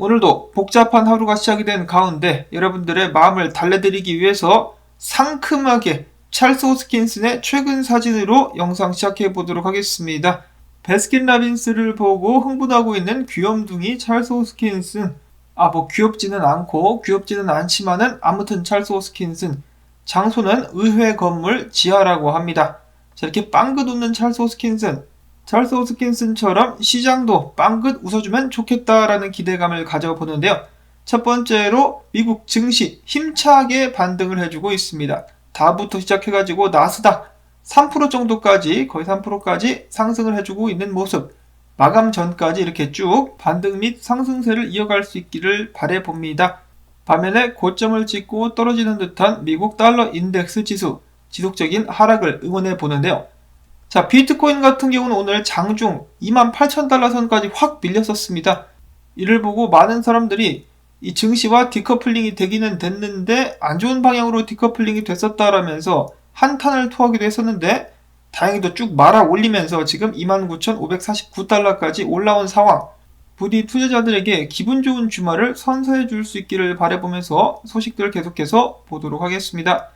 오늘도 복잡한 하루가 시작이 된 가운데 여러분들의 마음을 달래드리기 위해서 상큼하게 찰스 호스킨슨의 최근 사진으로 영상 시작해 보도록 하겠습니다. 베스킨라빈스를 보고 흥분하고 있는 귀염둥이 찰스 호스킨슨. 귀엽지는 않고 귀엽지는 않지만은 아무튼 찰스 호스킨슨. 장소는 의회 건물 지하라고 합니다. 자, 이렇게 빵긋 웃는 찰스 호스킨슨. 찰스 호스킨슨처럼 시장도 빵긋 웃어주면 좋겠다라는 기대감을 가져보는데요. 첫 번째로 미국 증시 힘차게 반등을 해주고 있습니다. 다부터 시작해가지고 나스닥 3% 정도까지 거의 3%까지 상승을 해주고 있는 모습. 마감 전까지 이렇게 쭉 반등 및 상승세를 이어갈 수 있기를 바라봅니다. 반면에 고점을 찍고 떨어지는 듯한 미국 달러 인덱스 지수 지속적인 하락을 응원해 보는데요. 자, 비트코인 같은 경우는 오늘 장중 28,000달러 선까지 확 밀렸었습니다. 이를 보고 많은 사람들이 이 증시와 디커플링이 되기는 됐는데 안 좋은 방향으로 디커플링이 됐었다라면서 한탄을 토하기도 했었는데 다행히도 쭉 말아 올리면서 지금 29,549달러까지 올라온 상황. 부디 투자자들에게 기분 좋은 주말을 선사해 줄 수 있기를 바라보면서 소식들을 계속해서 보도록 하겠습니다.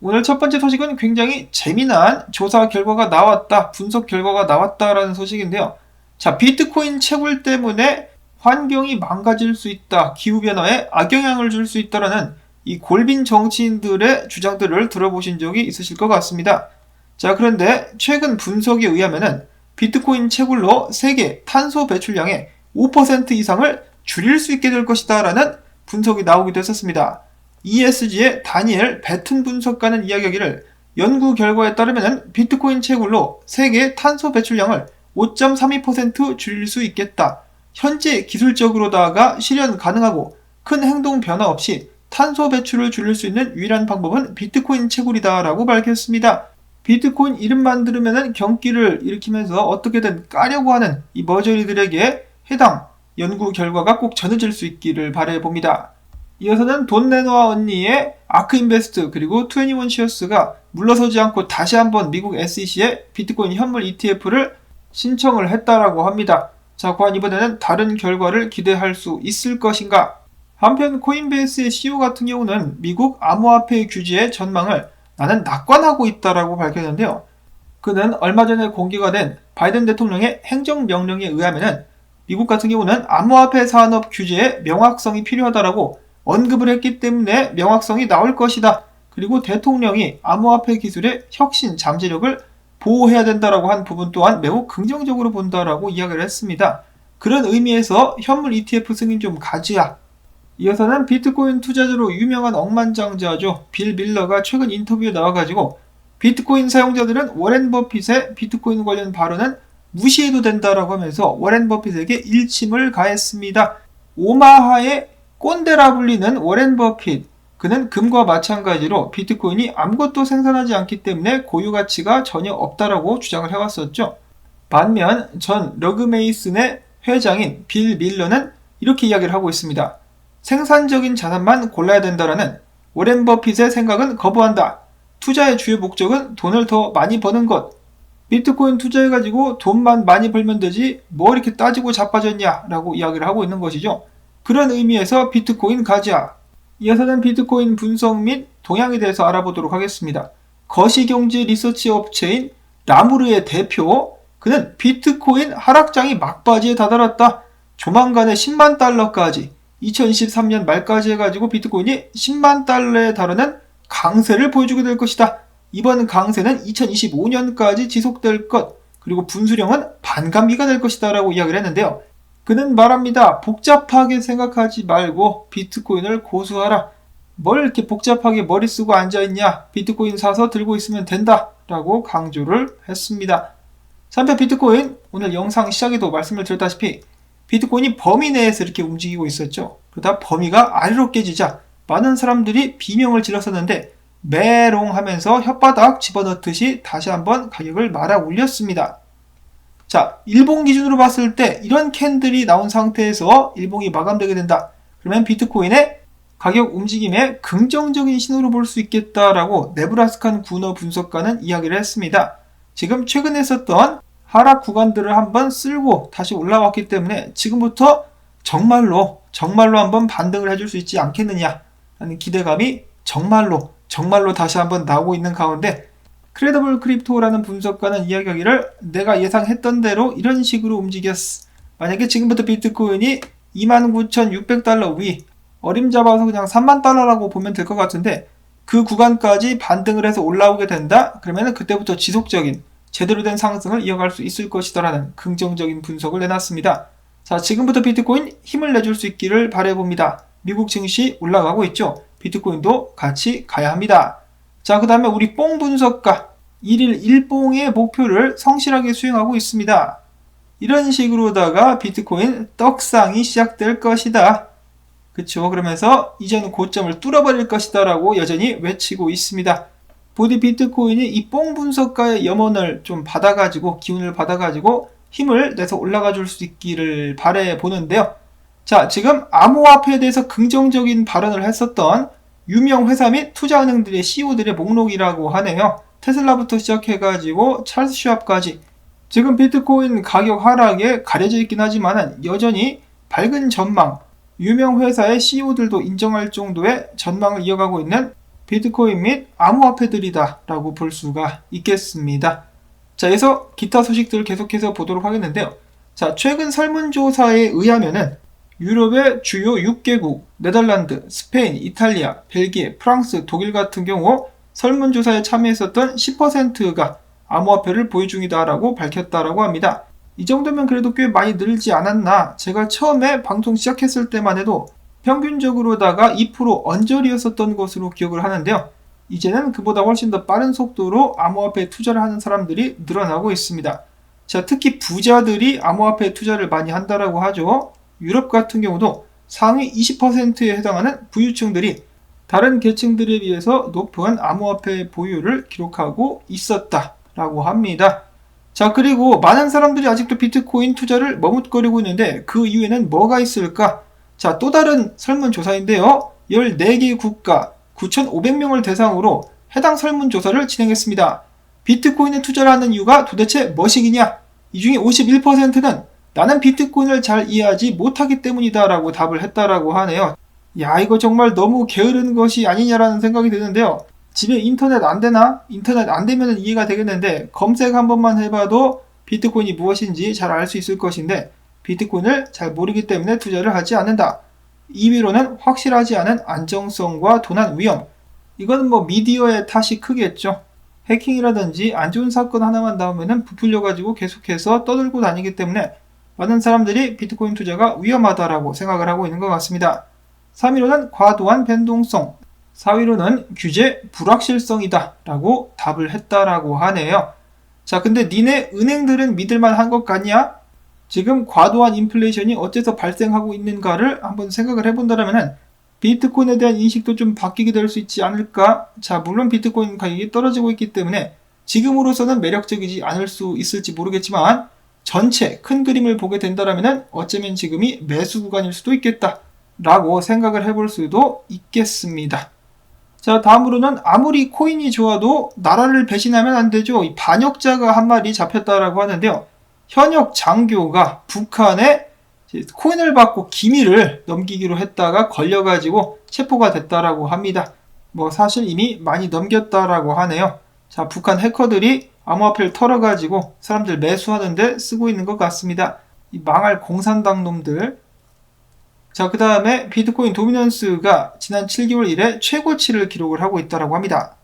오늘 첫 번째 소식은 굉장히 재미난 조사 결과가 나왔다, 분석 결과가 나왔다라는 소식인데요. 자, 비트코인 채굴 때문에 환경이 망가질 수 있다, 기후변화에 악영향을 줄 수 있다라는 이 골빈 정치인들의 주장들을 들어보신 적이 있으실 것 같습니다. 자, 그런데 최근 분석에 의하면은 비트코인 채굴로 세계 탄소 배출량의 5% 이상을 줄일 수 있게 될 것이다 라는 분석이 나오기도 했었습니다. ESG의 다니엘 배튼 분석가는 이야기하기를 연구 결과에 따르면 비트코인 채굴로 세계 탄소 배출량을 5.32% 줄일 수 있겠다. 현재 기술적으로다가 실현 가능하고 큰 행동 변화 없이 탄소 배출을 줄일 수 있는 유일한 방법은 비트코인 채굴이다 라고 밝혔습니다. 비트코인 이름만 들으면 경기를 일으키면서 어떻게든 까려고 하는 이 머저리들에게 해당 연구 결과가 꼭 전해질 수 있기를 바라봅니다. 이어서는 돈 내놔 언니의 아크인베스트 그리고 21쉐어스가 물러서지 않고 다시 한번 미국 SEC에 비트코인 현물 ETF를 신청을 했다라고 합니다. 자, 과연 이번에는 다른 결과를 기대할 수 있을 것인가? 한편 코인베이스의 CEO 같은 경우는 미국 암호화폐 규제의 전망을 나는 낙관하고 있다라고 밝혔는데요. 그는 얼마 전에 공개가 된 바이든 대통령의 행정명령에 의하면은 미국 같은 경우는 암호화폐 산업 규제에 명확성이 필요하다라고 언급을 했기 때문에 명확성이 나올 것이다. 그리고 대통령이 암호화폐 기술의 혁신 잠재력을 보호해야 된다라고 한 부분 또한 매우 긍정적으로 본다라고 이야기를 했습니다. 그런 의미에서 현물 ETF 승인 좀 가지야. 이어서는 비트코인 투자자로 유명한 억만장자죠. 빌 밀러가 최근 인터뷰에 나와가지고 비트코인 사용자들은 워렌 버핏의 비트코인 관련 발언은 무시해도 된다라고 하면서 워렌 버핏에게 일침을 가했습니다. 오마하의 꼰대라 불리는 워렌 버핏. 그는 금과 마찬가지로 비트코인이 아무것도 생산하지 않기 때문에 고유 가치가 전혀 없다라고 주장을 해왔었죠. 반면 전 러그메이슨의 회장인 빌 밀러는 이렇게 이야기를 하고 있습니다. 생산적인 자산만 골라야 된다라는 워렌 버핏의 생각은 거부한다. 투자의 주요 목적은 돈을 더 많이 버는 것. 비트코인 투자해가지고 돈만 많이 벌면 되지 뭐 이렇게 따지고 자빠졌냐 라고 이야기를 하고 있는 것이죠. 그런 의미에서 비트코인 가자. 이어서는 비트코인 분석 및 동향에 대해서 알아보도록 하겠습니다. 거시경제 리서치 업체인 라무르의 대표, 그는 비트코인 하락장이 막바지에 다다랐다. 조만간에 10만 달러까지 2023년 말까지 해가지고 비트코인이 10만 달러에 달하는 강세를 보여주게 될 것이다. 이번 강세는 2025년까지 지속될 것, 그리고 분수령은 반감기가 될 것이다 라고 이야기를 했는데요. 그는 말합니다. 복잡하게 생각하지 말고 비트코인을 고수하라. 뭘 이렇게 복잡하게 머리 쓰고 앉아있냐. 비트코인 사서 들고 있으면 된다 라고 강조를 했습니다. 한편 비트코인, 오늘 영상 시작에도 말씀을 드렸다시피 비트코인이 범위 내에서 이렇게 움직이고 있었죠. 그러다 범위가 아래로 깨지자 많은 사람들이 비명을 질렀었는데 메롱하면서 혓바닥 집어넣듯이 다시 한번 가격을 말아 올렸습니다. 자, 일봉 기준으로 봤을 때 이런 캔들이 나온 상태에서 일봉이 마감되게 된다. 그러면 비트코인의 가격 움직임에 긍정적인 신호로 볼 수 있겠다라고 네브라스칸 구너 분석가는 이야기를 했습니다. 지금 최근에 썼던 하락 구간들을 한번 쓸고 다시 올라왔기 때문에 지금부터 정말로 정말로 한번 반등을 해줄 수 있지 않겠느냐 라는 기대감이 정말로 다시 한번 나오고 있는 가운데, 크레더블 크립토라는 분석가는 이야기하기를 내가 예상했던 대로 이런 식으로 움직였어. 만약에 지금부터 비트코인이 29,600달러 위, 어림잡아서 그냥 3만 달러라고 보면 될 것 같은데, 그 구간까지 반등을 해서 올라오게 된다? 그러면 그때부터 지속적인 제대로 된 상승을 이어갈 수 있을 것이다라는 긍정적인 분석을 내놨습니다. 자, 지금부터 비트코인 힘을 내줄 수 있기를 바라봅니다. 미국 증시 올라가고 있죠. 비트코인도 같이 가야 합니다. 자, 그 다음에 우리 뽕 분석가 1일 1뽕의 목표를 성실하게 수행하고 있습니다. 이런 식으로다가 비트코인 떡상이 시작될 것이다. 그쵸? 그러면서 이제는 고점을 뚫어버릴 것이다 라고 여전히 외치고 있습니다. 부디 비트코인이 이 뽕 분석가의 염원을 좀 받아가지고, 기운을 받아가지고 힘을 내서 올라가 줄 수 있기를 바라보는데요. 자, 지금 암호화폐에 대해서 긍정적인 발언을 했었던 유명 회사 및 투자은행들의 CEO들의 목록이라고 하네요. 테슬라부터 시작해가지고 찰스 슈왑까지 지금 비트코인 가격 하락에 가려져 있긴 하지만 여전히 밝은 전망, 유명 회사의 CEO들도 인정할 정도의 전망을 이어가고 있는 비트코인 및 암호화폐들이다 라고 볼 수가 있겠습니다. 자, 여기서 기타 소식들을 계속해서 보도록 하겠는데요. 자, 최근 설문조사에 의하면은 유럽의 주요 6개국, 네덜란드, 스페인, 이탈리아, 벨기에, 프랑스, 독일 같은 경우 설문조사에 참여했었던 10%가 암호화폐를 보유 중이다라고 밝혔다라고 합니다. 이 정도면 그래도 꽤 많이 늘지 않았나? 제가 처음에 방송 시작했을 때만 해도 평균적으로다가 2% 언저리였었던 것으로 기억을 하는데요. 이제는 그보다 훨씬 더 빠른 속도로 암호화폐에 투자를 하는 사람들이 늘어나고 있습니다. 자, 특히 부자들이 암호화폐에 투자를 많이 한다라고 하죠. 유럽 같은 경우도 상위 20%에 해당하는 부유층들이 다른 계층들에 비해서 높은 암호화폐 보유를 기록하고 있었다라고 합니다. 자, 그리고 많은 사람들이 아직도 비트코인 투자를 머뭇거리고 있는데 그 이유에는 뭐가 있을까? 자, 또 다른 설문조사인데요. 14개 국가 9,500명을 대상으로 해당 설문조사를 진행했습니다. 비트코인에 투자를 하는 이유가 도대체 무엇이냐? 이 중에 51%는 나는 비트코인을 잘 이해하지 못하기 때문이다 라고 답을 했다라고 하네요. 야, 이거 정말 너무 게으른 것이 아니냐라는 생각이 드는데요. 집에 인터넷 안 되나? 인터넷 안 되면 이해가 되겠는데 검색 한 번만 해봐도 비트코인이 무엇인지 잘 알 수 있을 것인데 비트코인을 잘 모르기 때문에 투자를 하지 않는다. 2위로는 확실하지 않은 안정성과 도난 위험. 이건 뭐 미디어의 탓이 크겠죠. 해킹이라든지 안 좋은 사건 하나만 나오면은 부풀려가지고 계속해서 떠들고 다니기 때문에 많은 사람들이 비트코인 투자가 위험하다라고 생각을 하고 있는 것 같습니다. 3위로는 과도한 변동성, 4위로는 규제 불확실성이다 라고 답을 했다라고 하네요. 자, 근데 니네 은행들은 믿을만 한 것 같냐? 지금 과도한 인플레이션이 어째서 발생하고 있는가를 한번 생각을 해본다면 비트코인에 대한 인식도 좀 바뀌게 될 수 있지 않을까? 자, 물론 비트코인 가격이 떨어지고 있기 때문에 지금으로서는 매력적이지 않을 수 있을지 모르겠지만 전체 큰 그림을 보게 된다면 어쩌면 지금이 매수 구간일 수도 있겠다 라고 생각을 해볼 수도 있겠습니다. 자, 다음으로는 아무리 코인이 좋아도 나라를 배신하면 안 되죠. 이 반역자가 한 마리 잡혔다라고 하는데요. 현역 장교가 북한에 코인을 받고 기밀을 넘기기로 했다가 걸려가지고 체포가 됐다라고 합니다. 뭐 사실 이미 많이 넘겼다라고 하네요. 자, 북한 해커들이 암호화폐를 털어가지고 사람들 매수하는데 쓰고 있는 것 같습니다. 이 망할 공산당 놈들. 자, 그 다음에 비트코인 도미넌스가 지난 7개월 이래 최고치를 기록을 하고 있다고 합니다.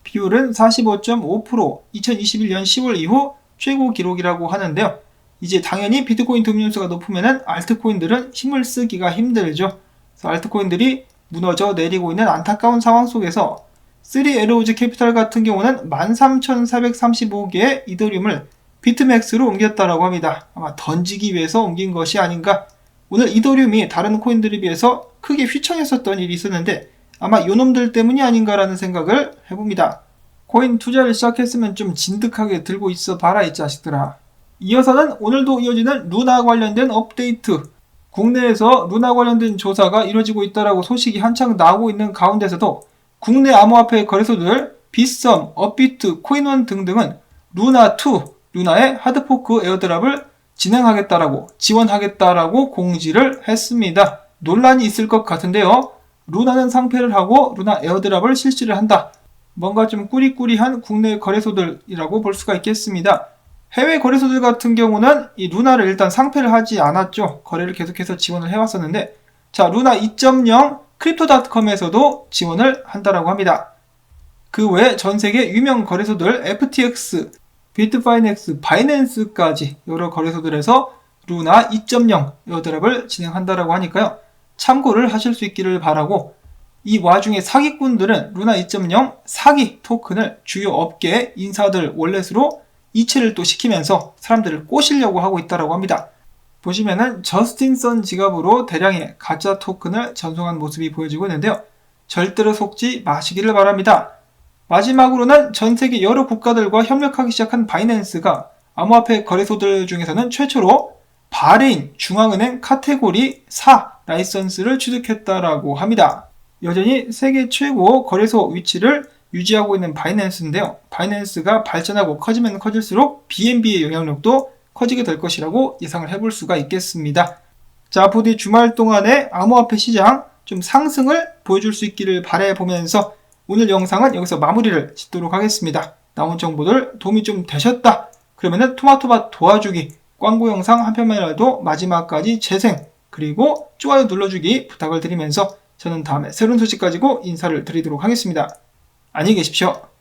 비율은 45.5%, 2021년 10월 이후 최고 기록이라고 하는데요. 이제 당연히 비트코인 도미넌스가 높으면 알트코인들은 힘을 쓰기가 힘들죠. 그래서 알트코인들이 무너져 내리고 있는 안타까운 상황 속에서 3에로우즈 캐피탈 같은 경우는 13,435개의 이더리움을 비트맥스로 옮겼다라고 합니다. 아마 던지기 위해서 옮긴 것이 아닌가. 오늘 이더리움이 다른 코인들에 비해서 크게 휘청했었던 일이 있었는데 아마 요놈들 때문이 아닌가라는 생각을 해봅니다. 코인 투자를 시작했으면 좀 진득하게 들고 있어 봐라 이 자식들아. 이어서는 오늘도 이어지는 루나 관련된 업데이트. 국내에서 루나 관련된 조사가 이루어지고 있다라고 소식이 한창 나오고 있는 가운데서도 국내 암호화폐 거래소들 빗썸, 업비트, 코인원 등등은 루나2, 루나의 하드포크 에어드랍을 진행하겠다라고 지원하겠다라고 공지를 했습니다. 논란이 있을 것 같은데요. 루나는 상패를 하고 루나 에어드랍을 실시를 한다. 뭔가 좀 꾸리꾸리한 국내 거래소들이라고 볼 수가 있겠습니다. 해외 거래소들 같은 경우는 이 루나를 일단 상패를 하지 않았죠. 거래를 계속해서 지원을 해왔었는데, 자, 루나 2.0 크립토닷컴에서도 지원을 한다라고 합니다. 그 외에 전 세계 유명 거래소들 FTX, 비트파이넥스, 바이낸스까지 여러 거래소들에서 루나 2.0 에어드랍을 진행한다라고 하니까요. 참고를 하실 수 있기를 바라고, 이 와중에 사기꾼들은 루나 2.0 사기 토큰을 주요 업계 인사들 월렛으로 이체를 또 시키면서 사람들을 꼬시려고 하고 있다고 합니다. 보시면은 저스틴 선 지갑으로 대량의 가짜 토큰을 전송한 모습이 보여지고 있는데요. 절대로 속지 마시기를 바랍니다. 마지막으로는 전 세계 여러 국가들과 협력하기 시작한 바이낸스가 암호화폐 거래소들 중에서는 최초로 바레인 중앙은행 카테고리 4 라이선스를 취득했다라고 합니다. 여전히 세계 최고 거래소 위치를 유지하고 있는 바이낸스인데요. 바이낸스가 발전하고 커지면 커질수록 BNB의 영향력도 커지게 될 것이라고 예상을 해볼 수가 있겠습니다. 자, 부디 주말 동안에 암호화폐 시장 좀 상승을 보여줄 수 있기를 바라보면서 오늘 영상은 여기서 마무리를 짓도록 하겠습니다. 나온 정보들 도움이 좀 되셨다. 그러면은 토마토밭 도와주기 광고 영상 한 편만이라도 마지막까지 재생 그리고 좋아요 눌러주기 부탁을 드리면서 저는 다음에 새로운 소식 가지고 인사를 드리도록 하겠습니다. 안녕히 계십시오.